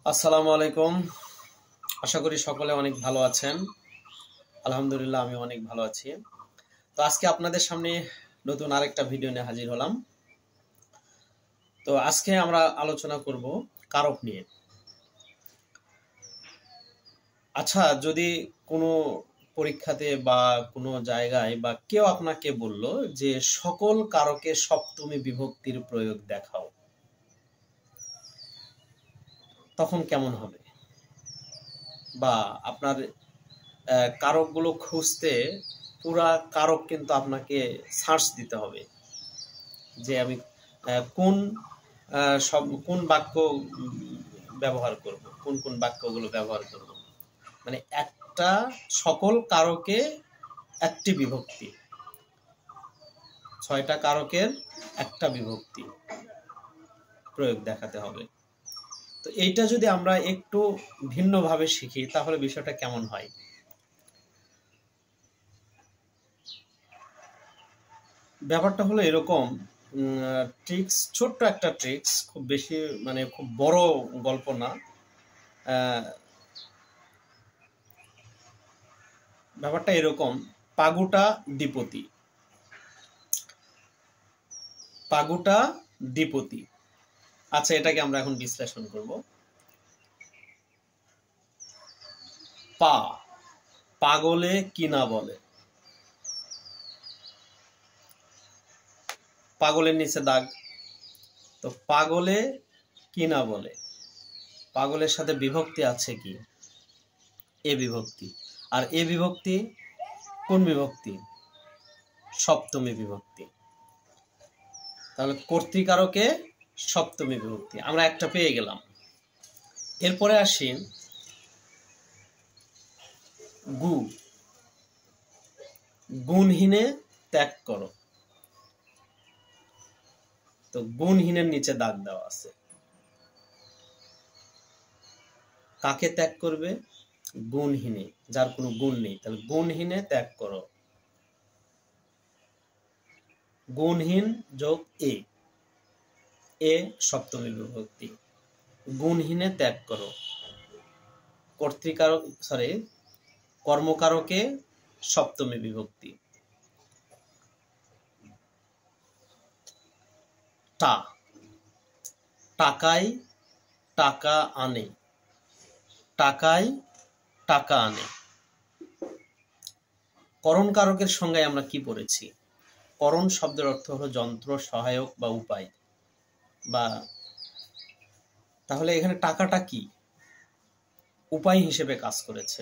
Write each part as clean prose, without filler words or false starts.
আসসালামু আলাইকুম। আশা করি সকলে অনেক ভালো আছেন। আলহামদুলিল্লাহ আমি অনেক ভালো আছি। তো আজকে আপনাদের সামনে নতুন আরেকটা ভিডিও নিয়ে হাজির হলাম। তো আজকে আমরা আলোচনা করব কারক নিয়ে। আচ্ছা, যদি কোনো পরীক্ষাতে বা কোনো জায়গায় বা কেউ আপনাকে বলল যে সকল কারকে সপ্তমী বিভক্তির প্রয়োগ দেখাও, তখন কেমন হবে? বা আপনার কারকগুলো খুঁজতে পুরা কারক কিন্তু আপনাকে সার্চ দিতে হবে যে আমি কোন বাক্য ব্যবহার করব, কোন বাক্যগুলো ব্যবহার করব। মানে একটা সকল কারকে একটি বিভক্তি, 6টা কারকের একটা বিভক্তি প্রয়োগ দেখাতে হবে। তো এইটা যদি আমরা একটু ভিন্নভাবে শিখি তাহলে বিষয়টা কেমন হয়? ব্যাপারটা হলো এরকম, ট্রিক্স, ছোট্ট একটা ট্রিক্স, খুব বেশি মানে খুব বড় গল্প না। ব্যাপারটা এরকম, পাগুটা দ্বিপদী, পাগুটা দ্বিপদী। আচ্ছা, এটাকে আমরা এখন বিশ্লেষণ করব। পা, পাগলে কি না বলে, পাগলের নিচে দাগ। তো পাগলে কি না বলে, পাগলের সাথে বিভক্তি আছে কি? এ বিভক্তি। আর এ বিভক্তি কোন বিভক্তি? সপ্তমী বিভক্তি। তাহলে কর্তৃকারকে সপ্তমী বিভক্তি আমরা একটা পেয়ে গেলাম। এরপরে আসি গু, গুণহীনে ত্যাগ করো। তো গুণহীনের নিচে দাগ দেওয়া আছে। কাকে ত্যাগ করবে? গুণহীনে, যার কোনো গুণ নেই। তাহলে গুণহীনে ত্যাগ করো, গুণহীন যোগ এ, এ সপ্তমী বিভক্তি। গুণহীনে ত্যাগ করো, কর্তৃকারক কর্মকারকে সপ্তমী বিভক্তি। টা, টাকায় টাকা আনে, টাকায় টাকা আনে। করণ কারকের সংজ্ঞায় আমরা কি পড়েছি? করণ শব্দের অর্থ হলো যন্ত্র, সহায়ক বা উপায়। বা তাহলে এখানে টাকাটা কি? উপায় হিসেবে কাজ করেছে।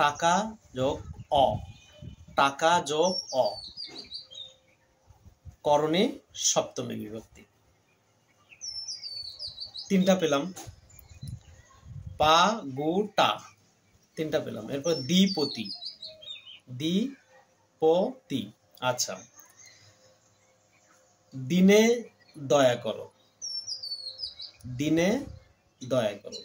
টাকা যোগ অ, টাকা যোগ অ, করণে সপ্তমী বিভক্তি। 3টা পেলাম। পা গু টা, 3টা পেলাম। এরপর দ্বিপতি, দ্বিপতি। আচ্ছা, দিনে দয়া করো, দিনে দয়া করো।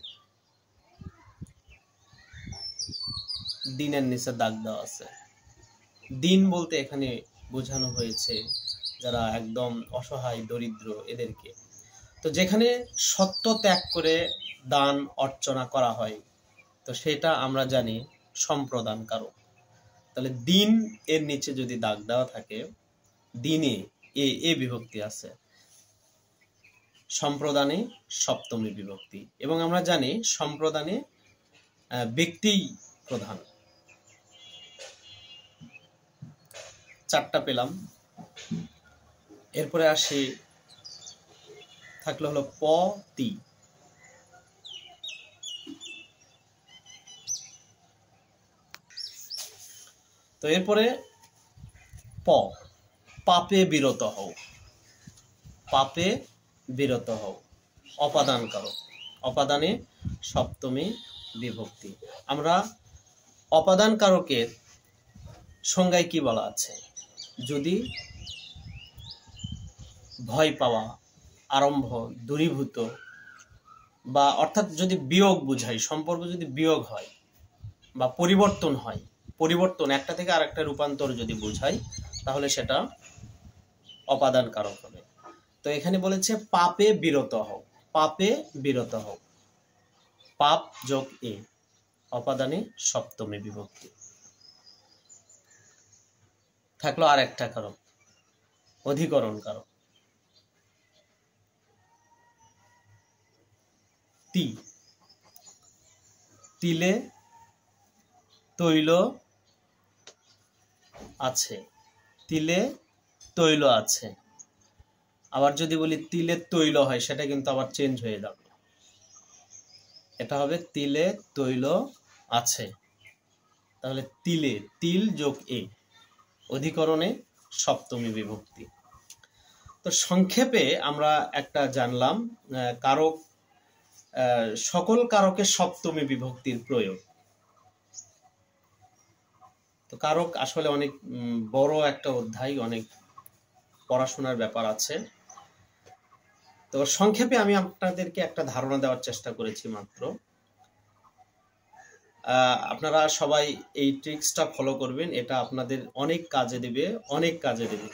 দিনের নিচে দাগ দেওয়া আছে। দিন বলতে এখানে বোঝানো হয়েছে যারা একদম অসহায়, দরিদ্র, এদেরকে। তো যেখানে সত্য ত্যাগ করে দান অর্চনা করা হয়, তো সেটা আমরা জানি সম্প্রদান কারক। তাহলে দিন এর নিচে যদি দাগ দেওয়া থাকে, দিনে এ বিভক্তি আছে, সম্প্রদানে সপ্তমী বিভক্তি। এবং আমরা জানি সম্প্রদানে ব্যক্তি প্রধান। 4টা পেলাম। এরপরে আসি, থাকলো হলো পতি। তো এরপরে প, পাপে বিরত হও, পাপে বিরত হও, অপাদান কারক, অপাদানে সপ্তমী বিভক্তি। আমরা অপাদান কারকের সংজ্ঞায় কি বলা আছে? যদি ভয় পাওয়া, আরম্ভ, দূরীভূত, বা অর্থাৎ যদি বিয়োগ বুঝাই, সম্পর্ক যদি বিয়োগ হয় বা পরিবর্তন হয়, পরিবর্তন একটা থেকে আরেকটা রূপান্তর যদি বোঝাই, তাহলে সেটা অপাদান কারক হবে। তো এখানে বলেছে পাপে বিরত হও। পাপে বিরত হও। পাপ যোগ এ, অপাদানে সপ্তমী বিভক্তি। থাকলো আর একটা কারক, অধিকরণ কারক, তি। তিলে তৈল আছে, তিলে তৈল আছে। আবার যদি বলি তিলে তৈল হয়, সেটা কিন্তু আবার চেঞ্জ হয়ে যাবে। এটা হবে তিলে তৈল আছে। তাহলে তিলে, তিল যোগ এ, অধিকরণে সপ্তমী বিভক্তি। তো সংক্ষেপে আমরা একটা জানলাম কারক, সকল কারকে সপ্তমী বিভক্তির প্রয়োগ। তো কারক আসলে অনেক বড় একটা অধ্যায়, অনেক পড়াশোনার ব্যাপার আছে। তো সংক্ষেপে আমি আপনাদেরকে একটা ধারণা দেওয়ার চেষ্টা করেছি মাত্র। আপনারা সবাই এই ট্রিক্সটা ফলো করবেন, এটা আপনাদের অনেক কাজে দেবে, অনেক কাজে দেবে।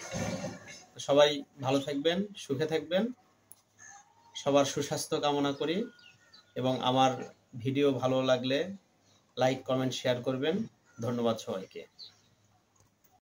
সবাই ভালো থাকবেন, সুখে থাকবেন, সবার সুস্বাস্থ্য কামনা করি। এবং আমার ভিডিও ভালো লাগলে লাইক, কমেন্ট, শেয়ার করবেন। ধন্যবাদ সবাইকে।